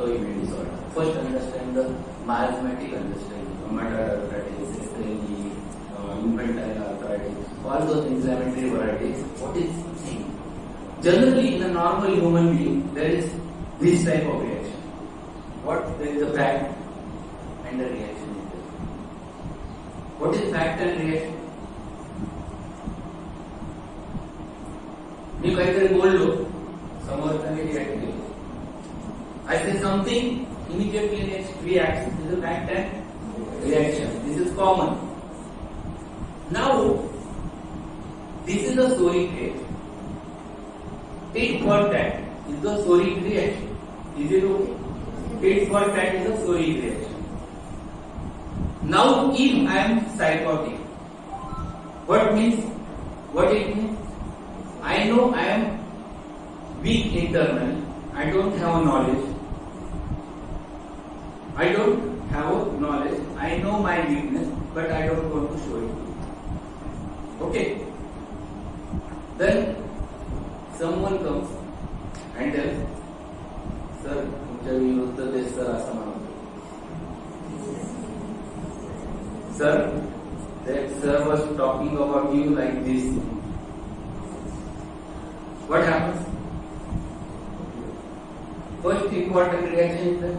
autoimmune disorder. First, understand the miasmatic understanding, rheumatoid arthritis, SLE, infantile arthritis, all those inflammatory varieties. What is the thing? Generally, in a normal human being, there is this type of reaction. What? There is a fact and a reaction. What is fact and reaction? मी काहीतरी बोललो, समोरच्याने react केलं. I say something, immediately reacts. This is a fact and reaction. This is common. Now, this is a story created. Tit for tat is the story reaction. Is it okay? Tit for tat is a story reaction. Now, if I am psychotic, what it means? I know I am weak internally. I don't have knowledge. I know my weakness, but I don't want to show it. Okay. Then someone comes and tells, "Sir, तुमच्या विरुद्ध ते sir असं म्हणतो." Sir, that sir was talking about you like this. What happens? First important reaction is that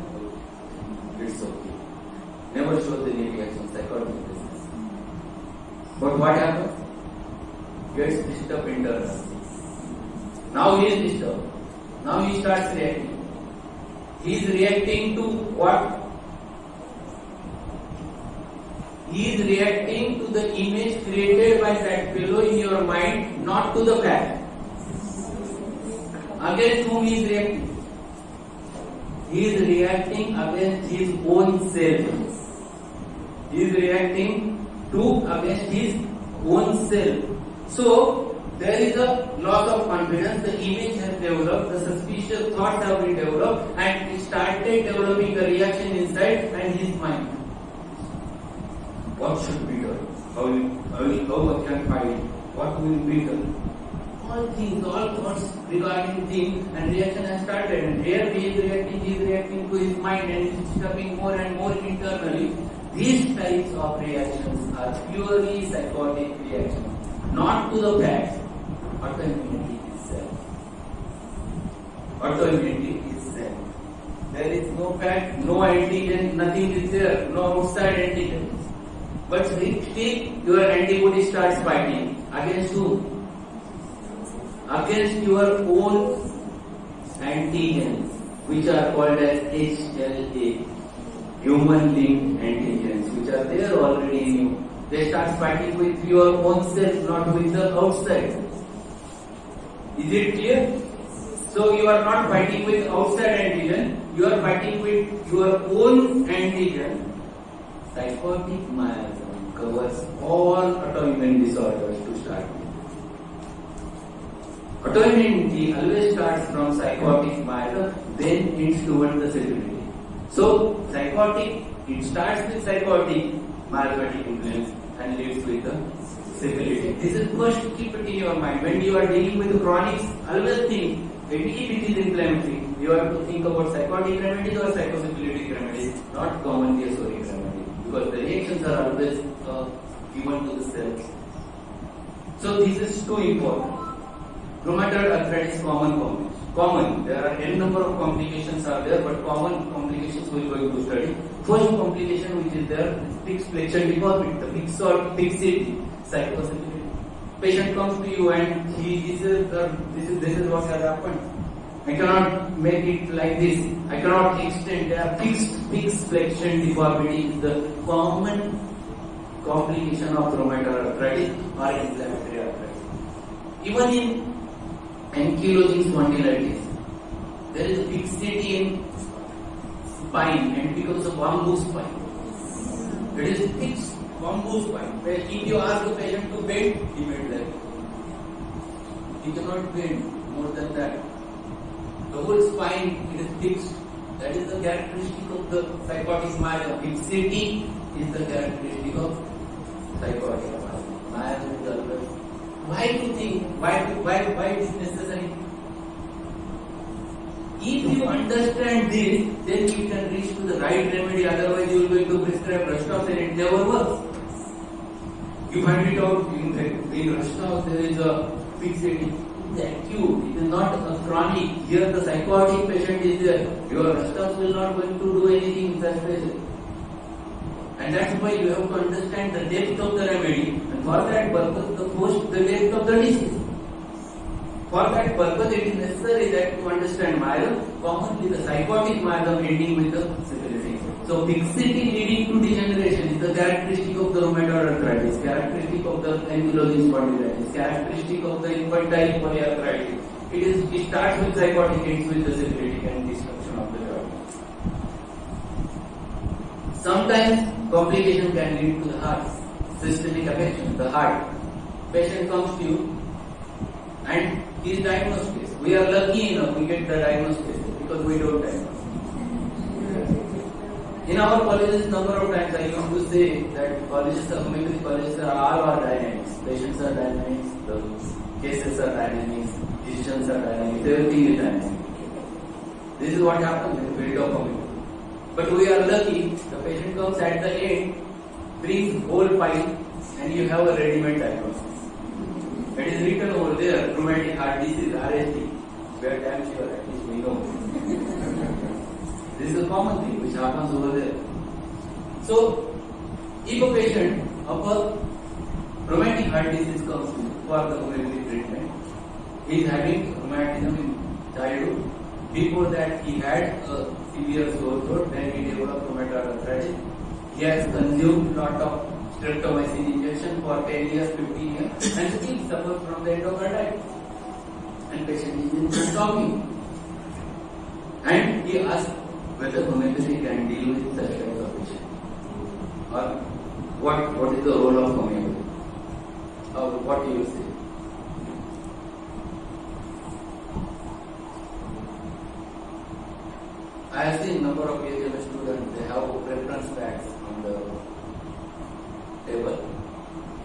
it's okay. Never show any reaction, psychological business. But what happens? Gets disturbed internally. Now he is disturbed. Now he starts reacting. He is reacting to what? He is reacting to the image created by that fellow in your mind, not to the fact. Against whom he is reacting? He is reacting against his own self. He is reacting against his own self. So, there is a loss of confidence, the image has developed, the suspicious thoughts have been developed, and he started developing a reaction inside and his mind. What should be done? How can fight? What will be done? All thoughts regarding things and reaction has started, and here he is reacting to his mind and is disturbing more and more internally. These types of reactions are purely psychotic reactions, not to the facts. Autoimmunity is self. There is no fact, no antigen, nothing is there, no outside antigen. But still your antibody starts fighting against who? Against your own antigens, which are called as HLA, human-linked antigens, which are there already in you. They start fighting with your own self, not with the outside. Is it clear? So you are not fighting with outside antigen, you are fighting with your own antigen. Psychotic miasm covers all autoimmune disorders to start with. Autoimmunity always starts from psychotic miasm, then it's towards the severity. So, psychotic, it starts with psychotic miasmatic influence and leads with the severity. This is first, keep it in your mind. When you are dealing with chronics, always think, if it is inflammatory, you have to think about psychotic remedies or psychosyphilitic remedies, not commonly asoric remedies, because the reactions are always given to the cells. So, this is too important. Rheumatoid arthritis common. There are n number of complications are there, but common complications we are going to study. First complication which is there is fixed flexion deformity, the fixity, psychosyphilitic. Patient comes to you and this is what has happened. I cannot make it like this. I cannot extend. There are fixed flexion deformity is the common complication of rheumatoid arthritis or inflammatory arthritis. Even in ankylosing spondylitis, there is a fixity in spine and it becomes a bamboo spine. It is fixed bamboo spine. If you ask the patient to bend, he bends like that. He cannot bend more than that. The whole spine, it is fixed. That is the characteristic of the psychotic miasm. Fixity is the characteristic of psychotic miasm. Is always. Why do you think? Why it is necessary? If you understand this, then you can reach to the right remedy. Otherwise, you will going to prescribe Rashtox and it never works. You find it out in Rashtox there is a fixity. It is acute. It is not a chronic. Here the psychotic patient is there. Your Rashtox will not going to do anything in such patient. And that's why you have to understand the depth of the remedy. And for that purpose, the depth of the disease. For that purpose, it is necessary that to understand myelin, commonly the psychotic myelin ending with the syphilis. So fixity leading to degeneration is the characteristic of the rheumatoid arthritis, characteristic of the ankylosing spondylitis, characteristic of the infantile polyarthritis. It starts with psychotic, ends with the syphilitic and destruction of the joint. Sometimes complication can lead to the heart, systemic affection, the heart. Patient comes to you and he is diagnosed case. We are lucky enough we get the diagnosed case because we don't diagnose. In our colleges, number of times I used to say that colleges, homeopathy colleges are all our dynamics. Patients are dynamics, the cases are dynamics, decisions are dynamics, everything is dynamic. This is what happens in the field of homeopathy. But we are lucky, the patient comes at the end, brings whole file, and you have a ready-made diagnosis. It is written over there, rheumatic heart disease, RSD. We are damn sure, at least we know. This is a common thing which happens over there. So, if a patient of a rheumatic heart disease comes for the homeopathic treatment, he is having rheumatism in childhood. Before that, he had a severe sore throat, then he developed rheumatoid arthritis. He has consumed lot of streptomycin injection for 10 years, 15 years, and still suffers from the endocarditis. And patient is talking. And he asked whether homeopathy can deal with such types of patient. Or what is the role of homeopathy? Or what do you say? I have seen number of PhD students, they have reference facts on the table.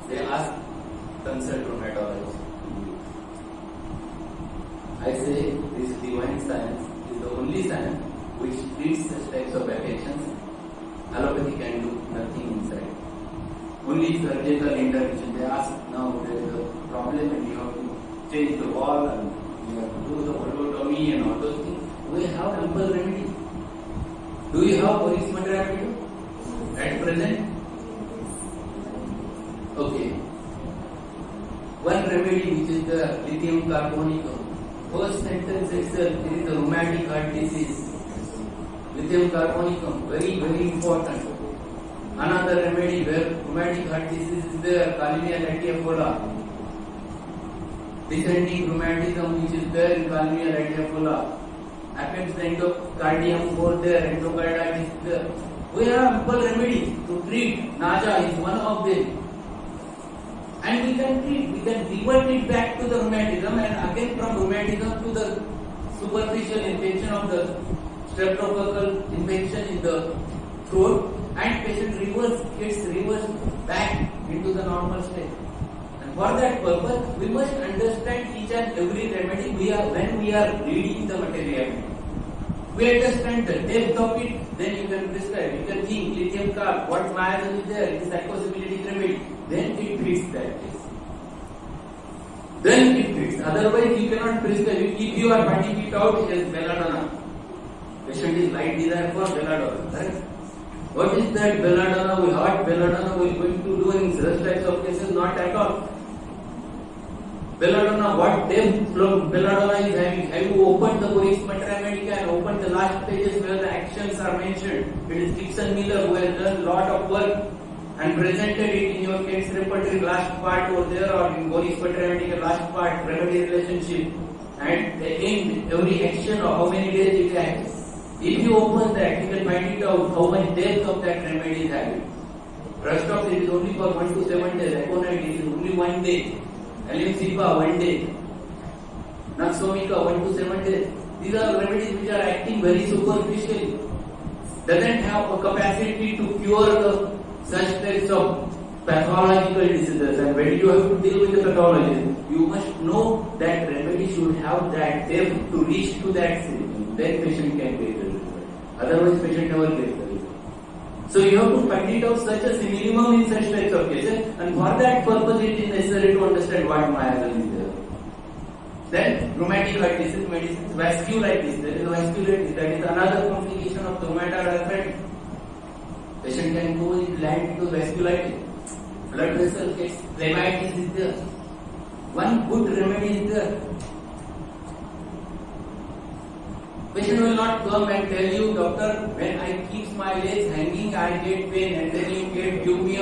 They ask consult rheumatologist. I say this divine science is the only science which treats such types of affections. Allopathy can do nothing inside. Only surgical intervention. They ask now there is a problem and you have to change the wall and you have to do the phlebotomy and all those things. We have ample remedy. Do you have Boris Madrapido at present? Okay. One remedy which is the lithium carbonicum. First sentence itself, there is a rheumatic heart disease. Lithium carbonicum, very, very important. Another remedy where rheumatic heart disease is there, Kalinia latiafolia. Descending rheumatism which is there in Kalinia latiafolia. Happens the endocardium over there, endocarditis is there. We have ample remedy to treat. Naja is one of them. And we can treat, we can revert it back to the rheumatism and again from rheumatism to the superficial infection of the streptococcal infection in the throat and patient gets reversed back into the normal state. And for that purpose, we must understand each and every remedy when we are reading the material. We understand the depth of it, then you can prescribe. You can think lithium carb, what myelin is there, it is psychosyphilitic remedy. Then it fits that case. Then it fits. Otherwise, you cannot prescribe. If you are finding it out, it is belladonna. Patient is light desire for belladonna. Correct? What is that belladonna? What belladonna we are going to do in such types of cases? Not at all. Belladonna, what depth from belladonna is having? Have you opened the Boris Madrapido and opened the last pages where the actions are mentioned? It is Dixon Miller who has done lot of work and presented it in your case repertory last part over there or in Boris Madrapido last part, remedy relationship and the end, every action of how many days it acts. If you open that, you can find it out how much depth of that remedy is having. Rashtox it is only for 1 to 7 days, Aconite it is only 1 day, Alimsipa 1 day, Naxomica 1 to 7 days. These are remedies which are acting very superficially. Doesn't have a capacity to cure the such types of pathological diseases, and when you have to deal with the pathologist, you must know that remedy should have that depth to reach to that symptom. Then patient can get the result. Otherwise, patient never gets the result. So you have to find it out such a minimum in such types of cases, and for that purpose, it is necessary to understand what myasthenia is there. Then rheumatoid arthritis medicine, vasculitis. There is vasculitis. That is another complication of rheumatoid arthritis. Patient can go and land into vasculitis. Blood vessel gets phlebitis is there. One good remedy is there. Patient will not come and tell you, doctor, when I keep my legs hanging, I get pain, and then you give me a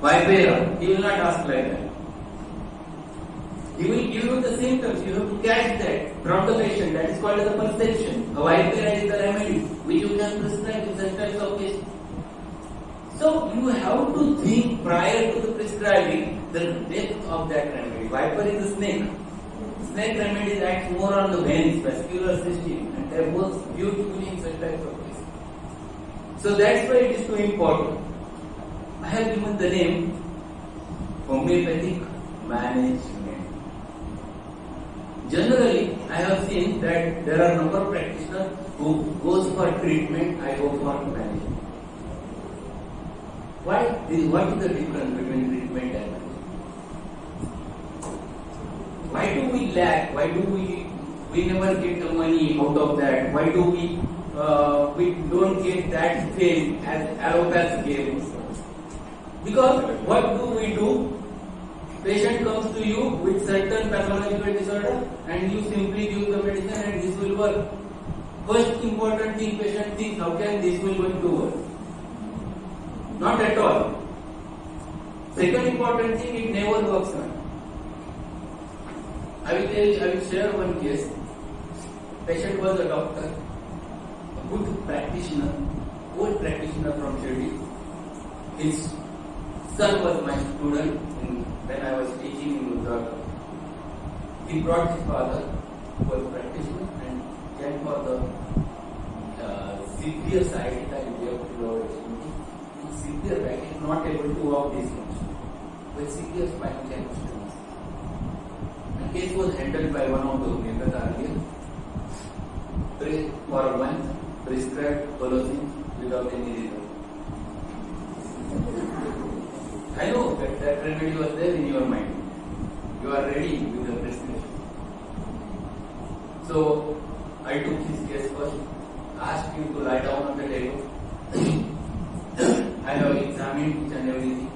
Vipera. He will not ask like that. He will give you the symptoms. You have to catch that from the patient. That is called as a perception. A Vipera is the remedy which you can prescribe in such types of cases. So you have to think prior to the prescribing the depth of that remedy. Viper is a snake. Snake remedies act more on the veins, vascular system, and they work beautifully in such types of cases. So that's why it is so important. I have given the name homeopathic management. Generally, I have seen that there are a number of practitioners who goes for treatment, I go for management. Why? What is the difference between treatment and management? Why do we lack? Why do we never get the money out of that? Why do we don't get that fame as allopaths gave? Because what do? Patient comes to you with certain pathological disorder, and you simply give the medicine and this will work. First important thing patient thinks, how can this will going to work? Not at all. Second important thing, it never works. I will share one case. Patient was a doctor, a good practitioner, old practitioner from Shirdi. His son was my student when I was teaching in Gujarat. He brought his father, who was a practitioner, and came for the severe side effect of lower extremity. Severe back is not able to walk this much, with severe spinal cord injuries. The case was handled by one of the homeopaths earlier. For a month, prescribed Colosine without any result. I know that remedy was there in your mind. You are ready with the prescription. So I took his case first, asked him to lie down on the table. I have examined each and everything.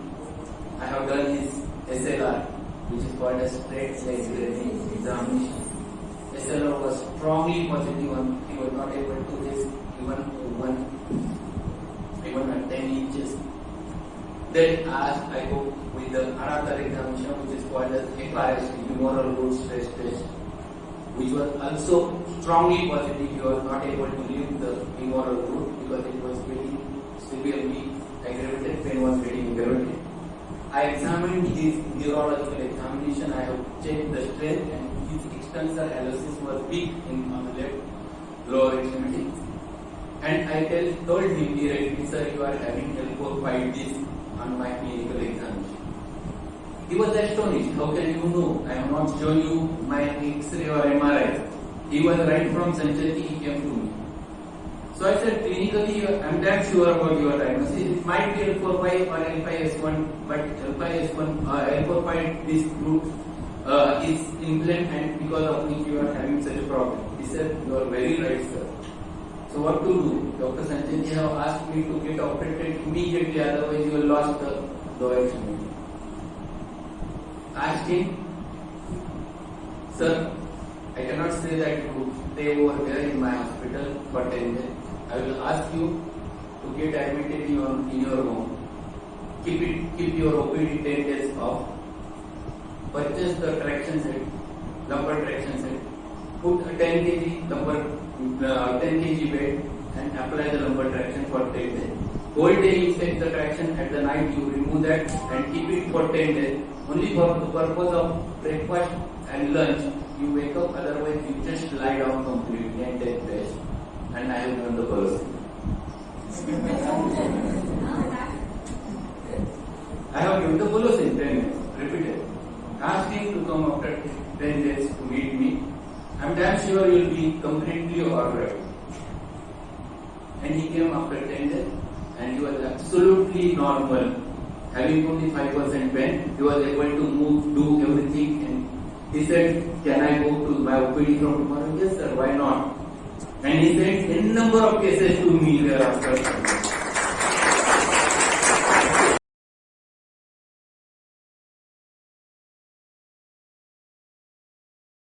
I have done his SLR, which is called a straight leg examination. SLR was strongly positive and he was not able to raise even at 10 inches. Then I go with the another examination, which is called as FRS, humoral root stress test, which was also strongly positive. He was not able to leave the humoral root because it was getting severely aggravated, pain was getting aggravated. I examined his neurological examination. I have checked the strength, and his extensor hallucis was weak on the left lower extremity. And I told him directly, sir, you are having L4 5 disc on my clinical examination. He was astonished. How can you know? I have not shown you my X-ray or MRI. He was right from Sancheti, he came to me. So I said, clinically, I am damn sure about your diagnosis. It might be L4-5 or L5-S1, but L4-5 disc root is inflamed, and because of which you are having such a problem. He said, you are very right, sir. So what to do? Dr. Sancheti have asked me to get operated immediately, otherwise you will lose the lower extremity. Asked him, sir, I cannot say that you stay over there in my hospital for 10 days. I will ask you to get admitted in your home. Keep your OPD 10 days off. Purchase the traction set, lumbar traction set. Put a 10 kg bed and apply the lumbar traction for 10 days. Whole day you set the traction, at the night you remove that and keep it for 10 days. Only for the purpose of breakfast and lunch you wake up, otherwise you just lie down completely and take rest. And I have done the policy. I have given the bolus in 10 minutes, repeated. Asked him to come after 10 days to meet me. I'm damn sure you'll be completely alright. And he came after 10 days and he was absolutely normal. Having 25% pain, he was able to move, do everything, and he said, can I go to my OPD from tomorrow? Yes sir, why not? And he sent n number of cases to me thereafter.